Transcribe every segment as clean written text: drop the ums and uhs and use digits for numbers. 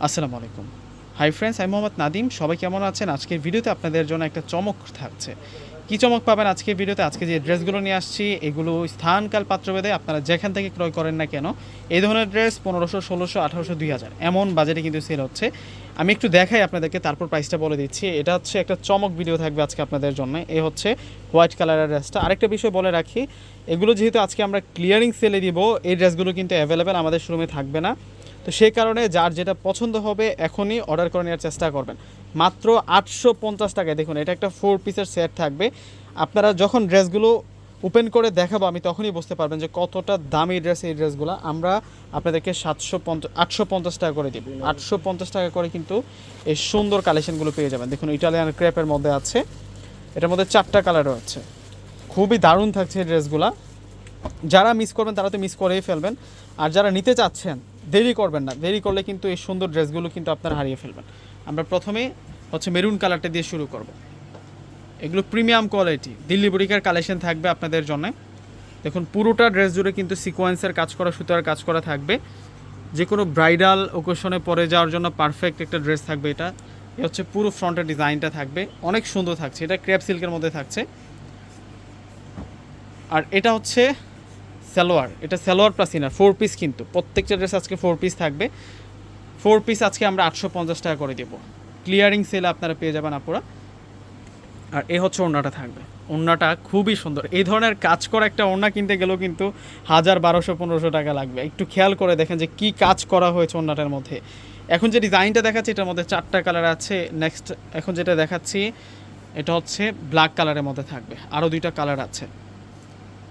আসসালামু আলাইকুম। Hi friends, আমি মোহাম্মদ নাদিম। সবাই কেমন আছেন? আজকের ভিডিওতে আপনাদের জন্য একটা চমক থাকছে। কী চমক পাবেন আজকের ভিডিওতে? আজকে যে ড্রেসগুলো নিয়ে আসছি এগুলো স্থানকাল পাত্রভেদে আপনারা যেখান থেকে ক্রয় করেন না কেন, এই ধরনের ড্রেস 1500, 1600, 1800, 2000 এমন বাজেটে কিন্তু সেল হচ্ছে। আমি একটু দেখাই আপনাদেরকে, তারপর প্রাইসটা বলে দিচ্ছি। এটা হচ্ছে একটা চমক ভিডিও থাকবে আজকে আপনাদের জন্য। এ হচ্ছে হোয়াইট কালারের ড্রেসটা। আরেকটা বিষয় বলে রাখি, এগুলো যেহেতু আজকে আমরা ক্লিয়ারিং সেলে দিব, এই ড্রেসগুলো কিন্তু অ্যাভেলেবেল আমাদের শোরুমে থাকবে না। তো সেই কারণে যার যেটা পছন্দ হবে এখনই অর্ডার করে নেওয়ার চেষ্টা করবেন। মাত্র 850 টাকায় দেখুন, এটা একটা 4 পিসের সেট থাকবে। আপনারা যখন ড্রেসগুলো ওপেন করে দেখাবো আমি তখনই বুঝতে পারবেন যে কতটা দামি ড্রেস। এই ড্রেসগুলো আমরা আপনাদেরকে 850 টাকা করে দিব। 850 টাকা করে কিন্তু এই সুন্দর কালেকশনগুলো পেয়ে যাবেন। দেখুন, ইটালিয়ান ক্রেপের মধ্যে আছে, এটার মধ্যে 4টা কালারও আছে। খুবই দারুণ থাকছে এই ড্রেসগুলো। যারা মিস করবেন তারা তো মিস করেই ফেলবেন, আর যারা নিতে চাচ্ছেন দেরি করবেন না। দেরি করলে কিন্তু এই সুন্দর ড্রেসগুলো কিন্তু আপনারা হারিয়ে ফেলবেন। আমরা প্রথমে হচ্ছে মেরুন কালারটা দিয়ে শুরু করব। এগুলো প্রিমিয়াম কোয়ালিটি দিল্লি বুটিকের কালেকশন থাকবে আপনাদের জন্য। দেখুন, পুরোটা ড্রেস জুড়ে কিন্তু সিকোয়েন্সের কাজ করা, সুতার কাজ করা থাকবে। যে কোনো ব্রাইডাল ওকেশনে পরে যাওয়ার জন্য পারফেক্ট একটা ড্রেস থাকবে এটা। এ হচ্ছে পুরো ফ্রন্টের ডিজাইনটা থাকবে, অনেক সুন্দর থাকছে। এটা ক্রেপ সিল্কের মধ্যে থাকছে। আর এটা হচ্ছে সালোয়ার, এটা সালোয়ার প্লাস ইনার 4 পিস, কিন্তু প্রত্যেকটা ড্রেস আজকে 4 পিস থাকবে। 4 পিস আজকে আমরা 850 টাকা করে দেবো। ক্লিয়ারিং সেলে আপনারা পেয়ে যাবেন আপুরা। আর এ হচ্ছে ওড়নাটা থাকবে। ওড়নাটা খুবই সুন্দর। এই ধরনের কাজ করা একটা ওড়না কিনতে গেলেও কিন্তু 1000, 1200, 1500 টাকা লাগবে। একটু খেয়াল করে দেখেন যে কি কাজ করা হয়েছে ওড়নাটার মধ্যে। এখন যে ডিজাইনটা দেখাচ্ছি এটার মধ্যে 4টা কালার আছে। নেক্সট এখন যেটা দেখাচ্ছি এটা হচ্ছে ব্ল্যাক কালারের মধ্যে থাকবে, আরও 2টা কালার আছে।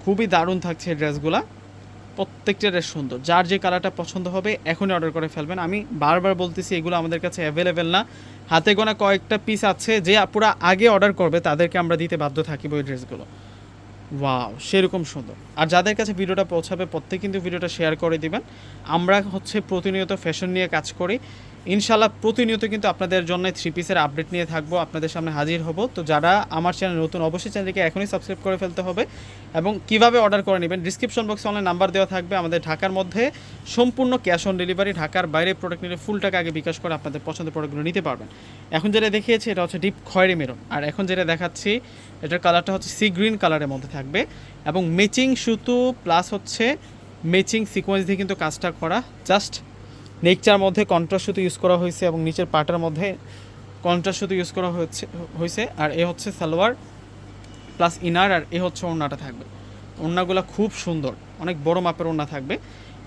খুবই দারুণ থাকছে এই ড্রেসগুলা। প্রত্যেকটা ড্রেস সুন্দর। যার যে কালারটা পছন্দ হবে এখনই অর্ডার করে ফেলবেন। আমি বারবার বলতেছি এগুলো আমাদের কাছে অ্যাভেলেবেল না, হাতে গোনা কয়েকটা পিস আছে। যে আপুরা আগে অর্ডার করবে তাদেরকে আমরা দিতে বাধ্য থাকিব ওই ড্রেসগুলো। ওয়াও, সেরকম সুন্দর। আর যাদের কাছে ভিডিওটা পৌঁছাবে প্রত্যেকে কিন্তু ভিডিওটা শেয়ার করে দিবেন। আমরা হচ্ছে প্রতিনিয়ত ফ্যাশন নিয়ে কাজ করি। ইনশাল্লাহ প্রতিনিয়ত কিন্তু আপনাদের জন্য 3 পিসের আপডেট নিয়ে থাকবো, আপনাদের সামনে হাজির হব। তো যারা আমার চ্যানেল নতুন, অবশ্যই চ্যানেলকে এখনই সাবস্ক্রাইব করে ফেলতে হবে। এবং কিভাবে অর্ডার করে নেবেন, ডিসক্রিপশন বক্সে অনলাইন নাম্বার দেওয়া থাকবে। আমাদের ঢাকার মধ্যে সম্পূর্ণ ক্যাশ অন ডেলিভারি। ঢাকার বাইরে প্রোডাক্ট নিলে ফুল টাকা আগে বিকাশ করে আপনাদের পছন্দের প্রোডাক্টগুলো নিতে পারবেন। এখন যেটা দেখিয়েছি এটা হচ্ছে ডিপ খয়েরি মেরুন, আর এখন যেটা দেখাচ্ছি এটার কালারটা হচ্ছে সি গ্রিন কালারের মধ্যে থাকবে। এবং ম্যাচিং সুতো প্লাস হচ্ছে ম্যাচিং সিকোয়েন্স দিয়ে কিন্তু কাজটা করা। জাস্ট নেকচার মধ্যে কন্ট্রাস্ট সুতো ইউজ করা হয়েছে এবং নিচের পাটার মধ্যে কন্ট্রাস্ট সুতো ইউজ করা হয়েছে। আর এ হচ্ছে সালোয়ার প্লাস ইনার, আর এ হচ্ছে ওড়নাটা থাকবে। ওড়নাগুলো খুব সুন্দর, অনেক বড় মাপের ওড়না থাকবে।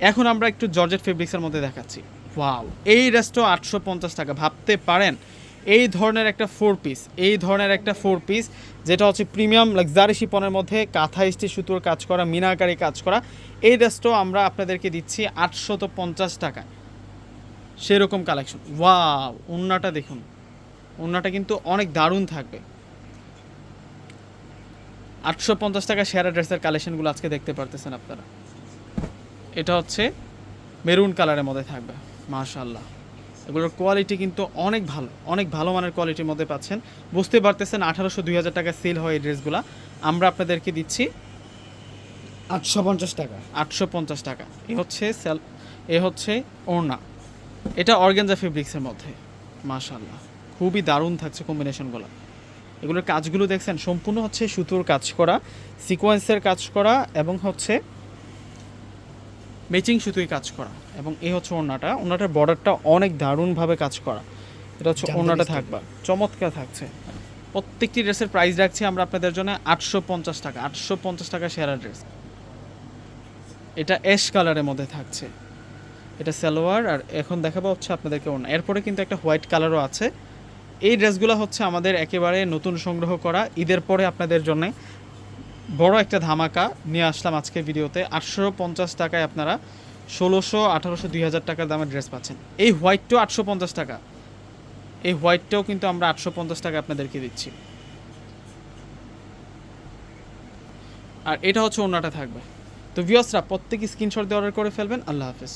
এখন আমরা একটু জর্জেট ফেব্রিক্সের মধ্যে দেখাচ্ছি। ওয়াও, এই ড্রেসটা 850 টাকা। ভাবতে পারেন এই ধরনের একটা 4 পিস, এই ধরনের একটা 4 পিস যেটা হচ্ছে প্রিমিয়াম লাক্সারি শিপনের মধ্যে কাঁথা স্টিচ সুতোর কাজ করা, মিনাকারি কাজ করা। এই ড্রেসটাও আমরা আপনাদেরকে দিচ্ছি 850 টাকায়। সেরকম কালেকশন। ওয়াও, ওড়নাটা দেখুন, ওড়নাটা কিন্তু অনেক দারুণ থাকবে। 850 টাকা সেরা ড্রেসের কালেকশনগুলো আজকে দেখতে পারতেছেন আপনারা। এটা হচ্ছে মেরুন কালারের মধ্যে থাকবে। মাশাআল্লাহ, এগুলোর কোয়ালিটি কিন্তু অনেক ভালো, অনেক ভালো মানের কোয়ালিটির মধ্যে পাচ্ছেন। বুঝতে পারতেছেন 1800, 2000 টাকা সেল হয় এই ড্রেসগুলো। আমরা আপনাদেরকে দিচ্ছি 850 টাকা। 850 টাকা। এ হচ্ছে ওড়না, এটা অর্গানজা ফেব্রিক্সের মধ্যে। মাশাআল্লাহ, খুবই দারুণ থাকছে কম্বিনেশনগুলো। এগুলোর কাজগুলো দেখছেন, সম্পূর্ণ হচ্ছে সুতোর কাজ করা, সিকোয়েন্সের কাজ করা এবং হচ্ছে ম্যাচিং সুতোই কাজ করা। এবং এই হচ্ছে ওড়নাটা, ওড়নাটার বর্ডারটা অনেক দারুণভাবে কাজ করা। এটা হচ্ছে ওড়নাটা থাকবে, চমৎকার থাকছে। প্রত্যেকটি ড্রেসের প্রাইস রাখছি আমরা আপনাদের জন্য 850 টাকা। 850 টাকা সেরা ড্রেস। এটা অ্যাশ কালারের মধ্যে থাকছে, এটা সালোয়ার। আর এখন দেখাবো হচ্ছে আপনাদেরকে ওড়না। এরপরে কিন্তু একটা হোয়াইট কালারও আছে। এই ড্রেসগুলো হচ্ছে আমাদের একেবারে নতুন সংগ্রহ করা। ঈদের পরে আপনাদের জন্য বড় একটা ধামাকা নিয়ে আসলাম আজকের ভিডিওতে। 850 টাকায় আপনারা 1600, 1800, 2000 টাকার দামের ড্রেস পাচ্ছেন। এই হোয়াইটটাও 850 টাকা। এই হোয়াইটটাও কিন্তু আমরা 850 টাকা আপনাদেরকে দিচ্ছি। আর এটা হচ্ছে ওড়নাটা থাকবে। তো ভিউয়ার্সরা প্রত্যেকে স্ক্রিনশট দিয়ে অর্ডার করে ফেলবেন। আল্লাহ হাফেজ।